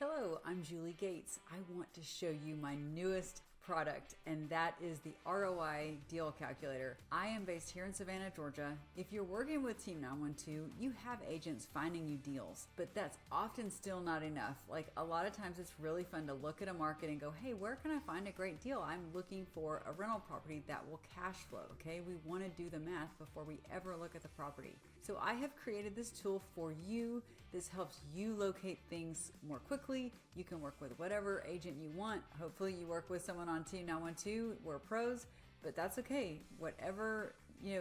Hello, I'm Julie Gates. I want to show you my newest product, and that is the ROI deal calculator. I am based here in Savannah, Georgia. If you're working with Team 912, you have agents finding you deals, but that's often still not enough. Like a lot of times it's really fun to look at a market and go, hey, where can I find a great deal? I'm looking for a rental property that will cash flow, okay? We want to do the math before we ever look at the property. So I have created this tool for you. This helps you locate things more quickly. You can work with whatever agent you want. Hopefully you work with someone on Team 912. We're pros, but that's okay. Whatever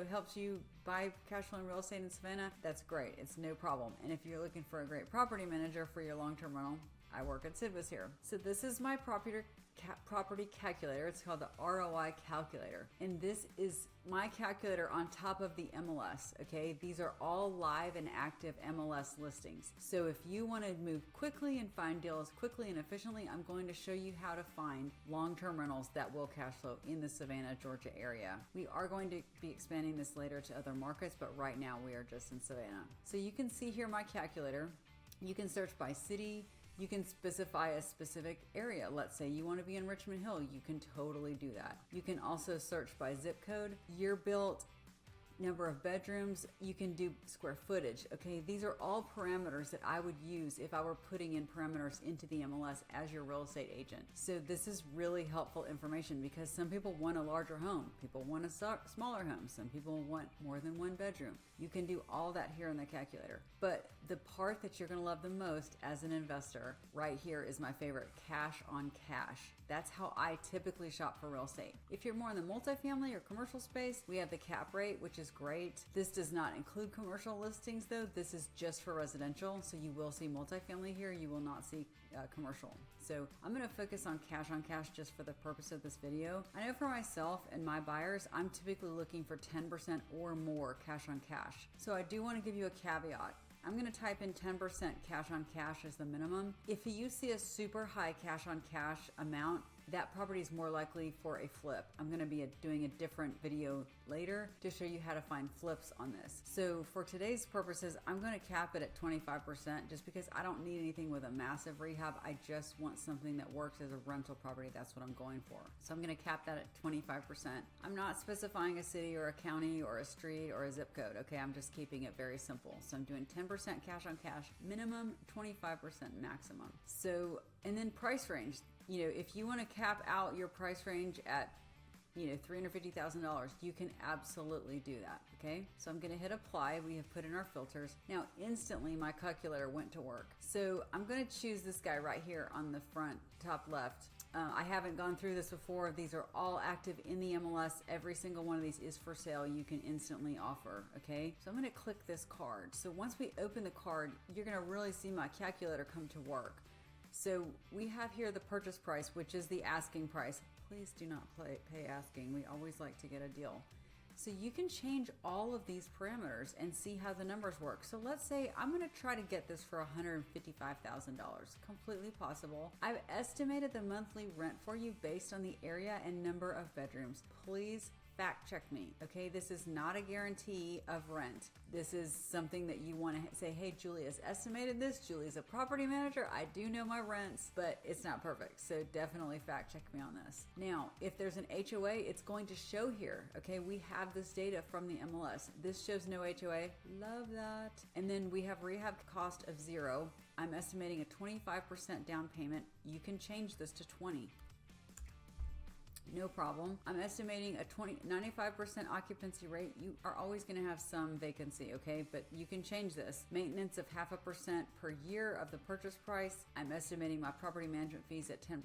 helps you buy cash flowing real estate in Savannah, that's great. It's no problem. And if you're looking for a great property manager for your long-term rental, I work at Sidwas here. So this is my property calculator. It's called the ROI calculator. And this is my calculator on top of the MLS, okay? These are all live and active MLS listings. So if you want to move quickly and find deals quickly and efficiently, I'm going to show you how to find long-term rentals that will cash flow in the Savannah, Georgia area. We are going to be expanding this later to other markets, but right now we are just in Savannah. So you can see here my calculator. You can search by city. You can specify a specific area. Let's say you want to be in Richmond Hill. You can totally do that. You can also search by zip code, year built, number of bedrooms. You can do square footage. Okay, these are all parameters that I would use if I were putting in parameters into the MLS as your real estate agent. So this is really helpful information because some people want a larger home. People want a smaller home. Some people want more than one bedroom. You can do all that here in the calculator. But the part that you're going to love the most as an investor right here is my favorite, cash on cash. That's how I typically shop for real estate. If you're more in the multifamily or commercial space, we have the cap rate, which is great. This does not include commercial listings though. This is just for residential. So you will see multifamily here. You will not see commercial. So I'm going to focus on cash just for the purpose of this video. I know for myself and my buyers, I'm typically looking for 10% or more cash on cash. So I do want to give you a caveat. I'm going to type in 10% cash on cash as the minimum. If you see a super high cash on cash amount, that property is more likely for a flip. I'm going to be doing a different video later to show you how to find flips on this. So for today's purposes, I'm going to cap it at 25% just because I don't need anything with a massive rehab. I just want something that works as a rental property. That's what I'm going for. So I'm going to cap that at 25%. I'm not specifying a city or a county or a street or a zip code. Okay, I'm just keeping it very simple. So I'm doing 10% cash on cash minimum, 25% maximum. So, and then price range. If you want to cap out your price range at, $350,000, you can absolutely do that, okay? So I'm going to hit apply. We have put in our filters. Now, instantly my calculator went to work. So I'm going to choose this guy right here on the front top left. I haven't gone through this before. These are all active in the MLS. Every single one of these is for sale. You can instantly offer, okay? So I'm going to click this card. So once we open the card, you're going to really see my calculator come to work. So we have here the purchase price, which is the asking price. Please do not pay asking. We always like to get a deal. So you can change all of these parameters and see how the numbers work. So let's say I'm going to try to get this for $155,000. Completely possible. I've estimated the monthly rent for you based on the area and number of bedrooms. Please fact check me, okay? This is not a guarantee of rent. This is something that you want to say, hey, Julie has estimated this. Julie's a property manager. I do know my rents, but it's not perfect. So definitely fact check me on this. Now, if there's an HOA, it's going to show here, okay? We have this data from the MLS. This shows no HOA. Love that. And then we have rehab cost of 0. I'm estimating a 25% down payment. You can change this to 20. No problem. I'm estimating a 95% occupancy rate. You are always going to have some vacancy, okay? But you can change this. Maintenance of 0.5% per year of the purchase price. I'm estimating my property management fees at 10%.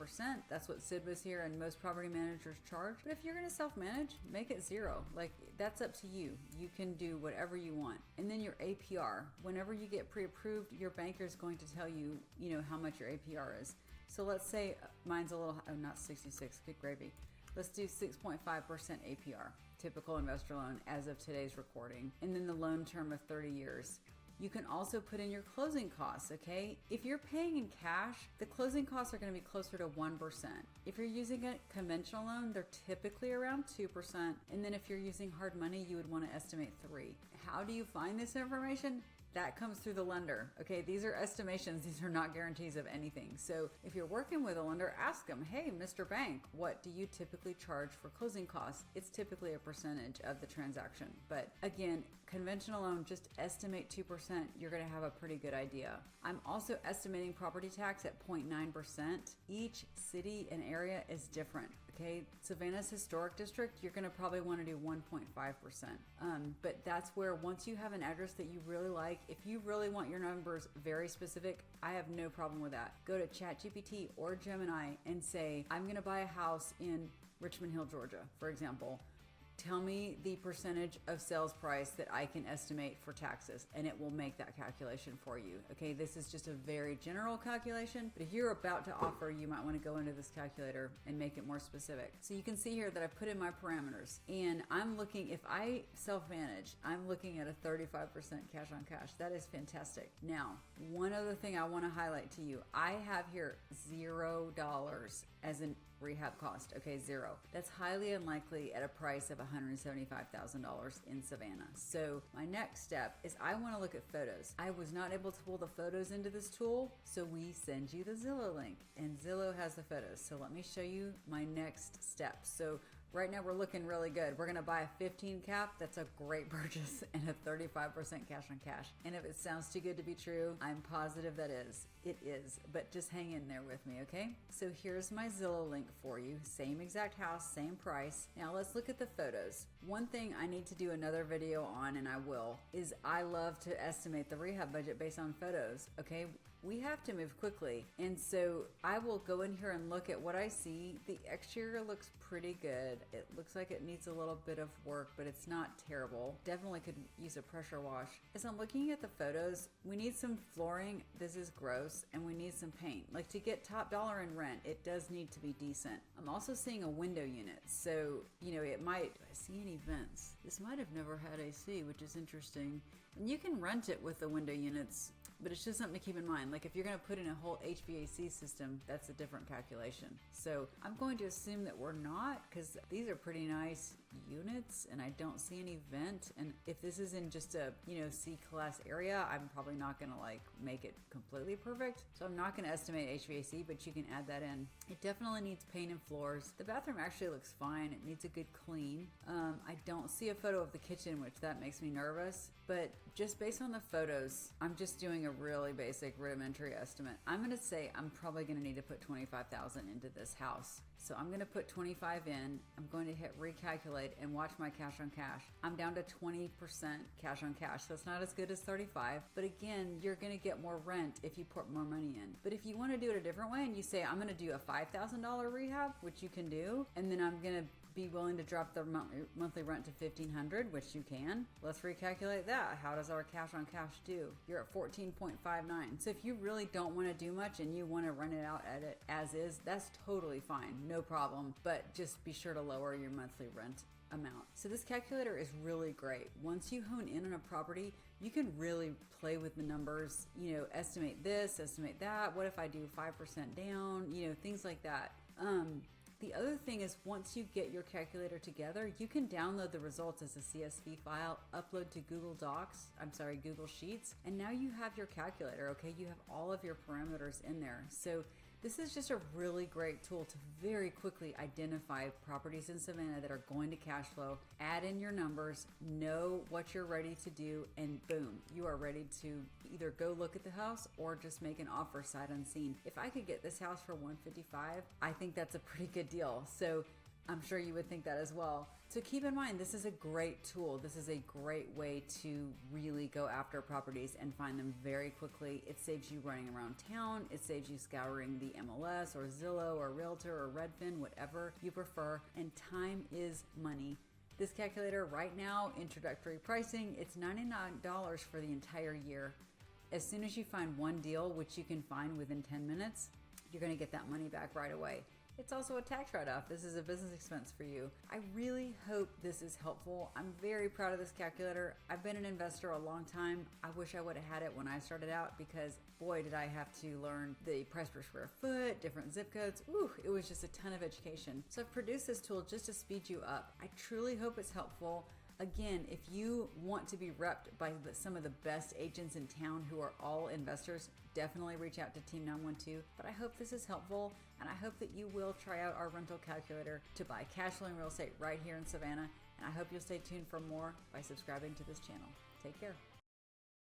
That's what Sidwas here and most property managers charge. But if you're going to self-manage, make it 0. Like, that's up to you. You can do whatever you want. And then your APR. Whenever you get pre-approved, your banker is going to tell you, how much your APR is. So let's say mine's a little, not 66, good gravy. Let's do 6.5% APR, typical investor loan as of today's recording. And then the loan term of 30 years. You can also put in your closing costs, okay? If you're paying in cash, the closing costs are going to be closer to 1%. If you're using a conventional loan, they're typically around 2%. And then if you're using hard money, you would want to estimate 3%. How do you find this information? that comes through the lender. Okay, these are estimations. These are not guarantees of anything. So if you're working with a lender, ask them, hey, Mr. Bank, what do you typically charge for closing costs? It's typically a percentage of the transaction. But again, conventional loan, just estimate 2%. You're going to have a pretty good idea. I'm also estimating property tax at 0.9%. Each city and area is different. Okay, Savannah's historic district, you're going to probably want to do 1.5%. But that's where once you have an address that you really like, if you really want your numbers very specific, I have no problem with that. Go to ChatGPT or Gemini and say, I'm going to buy a house in Richmond Hill, Georgia, for example. Tell me the percentage of sales price that I can estimate for taxes, and it will make that calculation for you. Okay, this is just a very general calculation, but if you're about to offer, you might want to go into this calculator and make it more specific. So you can see here that I've put in my parameters, and I'm looking, if I self-manage, I'm looking at a 35% cash on cash. That is fantastic. Now, one other thing I want to highlight to you, I have here $0 as an rehab cost. Okay, zero. That's highly unlikely at a price of $175,000 in Savannah. So my next step is I want to look at photos. I was not able to pull the photos into this tool, so we send you the Zillow link, and Zillow has the photos. So let me show you my next step. So right now we're looking really good. We're going to buy a 15 cap. That's a great purchase, and a 35% cash on cash. And if it sounds too good to be true, I'm positive that is. It is, but just hang in there with me, okay? So here's my Zillow link for you. Same exact house, same price. Now let's look at the photos. One thing I need to do another video on, and I will, is I love to estimate the rehab budget based on photos, okay? We have to move quickly. And so I will go in here and look at what I see. The exterior looks pretty good. It looks like it needs a little bit of work, but it's not terrible. Definitely could use a pressure wash. As I'm looking at the photos, we need some flooring. This is gross. And we need some paint. Like, to get top dollar in rent, it does need to be decent. I'm also seeing a window unit. So, it might, do I see any vents? This might have never had AC, which is interesting. And you can rent it with the window units, but it's just something to keep in mind. Like, if you're going to put in a whole HVAC system, that's a different calculation. So I'm going to assume that we're not, because these are pretty nice units and I don't see any vent. And if this is in just a, C-class area, I'm probably not going to make it completely perfect. So I'm not going to estimate HVAC, but you can add that in. It definitely needs paint and floors. The bathroom actually looks fine. It needs a good clean. I don't see a photo of the kitchen, which that makes me nervous, but just based on the photos, I'm just doing a really basic rudimentary estimate. I'm going to say I'm probably going to need to put $25,000 into this house. So I'm going to put 25 in. I'm going to hit recalculate and watch my cash on cash. I'm down to 20% cash on cash. So it's not as good as 35, but again, you're going to get more rent if you put more money in. But if you want to do it a different way and you say, I'm going to do a $5,000 rehab, which you can do, and then I'm going to be willing to drop the monthly rent to $1,500, which you can. Let's recalculate that. How does our cash on cash do? You're at 14.59. So if you really don't want to do much and you want to rent it out at it as is, that's totally fine, no problem. But just be sure to lower your monthly rent amount. So this calculator is really great. Once you hone in on a property, you can really play with the numbers, estimate this, estimate that. What if I do 5% down, things like that. The other thing is, once you get your calculator together, you can download the results as a CSV file, upload to Google Sheets, and now you have your calculator, okay? You have all of your parameters in there. So this is just a really great tool to very quickly identify properties in Savannah that are going to cash flow, add in your numbers, know what you're ready to do, and boom, you are ready to either go look at the house or just make an offer sight unseen. If I could get this house for $155, I think that's a pretty good deal. So I'm sure you would think that as well. So keep in mind, this is a great tool. This is a great way to really go after properties and find them very quickly. It saves you running around town. It saves you scouring the MLS or Zillow or Realtor or Redfin, whatever you prefer. And time is money. This calculator right now, introductory pricing, it's $99 for the entire year. As soon as you find one deal, which you can find within 10 minutes, you're going to get that money back right away. It's also a tax write-off. This is a business expense for you. I really hope this is helpful. I'm very proud of this calculator. I've been an investor a long time. I wish I would have had it when I started out, because boy, did I have to learn the price per square foot, different zip codes. Ooh, it was just a ton of education. So I've produced this tool just to speed you up. I truly hope it's helpful. Again, if you want to be repped by some of the best agents in town who are all investors, definitely reach out to Team 912. But I hope this is helpful, and I hope that you will try out our rental calculator to buy cash flowing real estate right here in Savannah. And I hope you'll stay tuned for more by subscribing to this channel. Take care.